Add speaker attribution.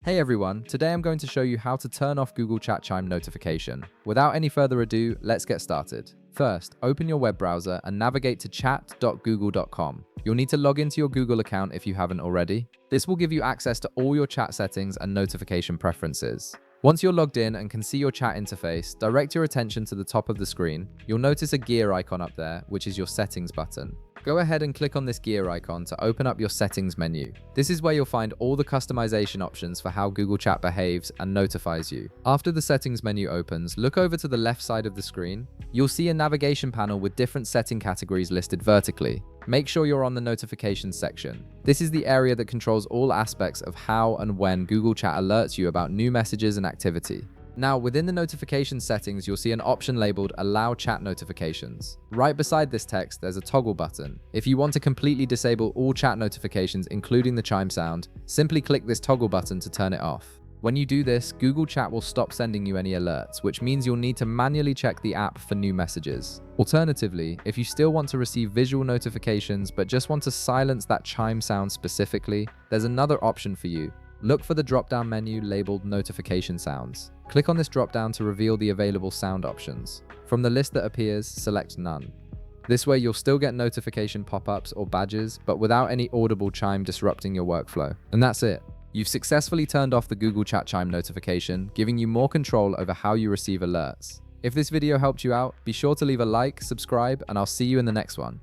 Speaker 1: Hey everyone, today I'm going to show you how to turn off Google Chat Chime notification. Without any further ado, let's get started. First, open your web browser and navigate to chat.google.com. You'll need to log into your Google account if you haven't already. This will give you access to all your chat settings and notification preferences. Once you're logged in and can see your chat interface, direct your attention to the top of the screen. You'll notice a gear icon up there, which is your settings button. Go ahead and click on this gear icon to open up your settings menu. This is where you'll find all the customization options for how Google Chat behaves and notifies you. After the settings menu opens, look over to the left side of the screen. You'll see a navigation panel with different setting categories listed vertically. Make sure you're on the notifications section. This is the area that controls all aspects of how and when Google Chat alerts you about new messages and activity. Now, within the notification settings, you'll see an option labeled Allow Chat Notifications. Right beside this text, there's a toggle button. If you want to completely disable all chat notifications, including the chime sound, simply click this toggle button to turn it off. When you do this, Google Chat will stop sending you any alerts, which means you'll need to manually check the app for new messages. Alternatively, if you still want to receive visual notifications but just want to silence that chime sound specifically, there's another option for you. Look for the drop-down menu labeled Notification Sounds. Click on this drop-down to reveal the available sound options. From the list that appears, select None. This way you'll still get notification pop-ups or badges, but without any audible chime disrupting your workflow. And that's it. You've successfully turned off the Google Chat Chime notification, giving you more control over how you receive alerts. If this video helped you out, be sure to leave a like, subscribe, and I'll see you in the next one.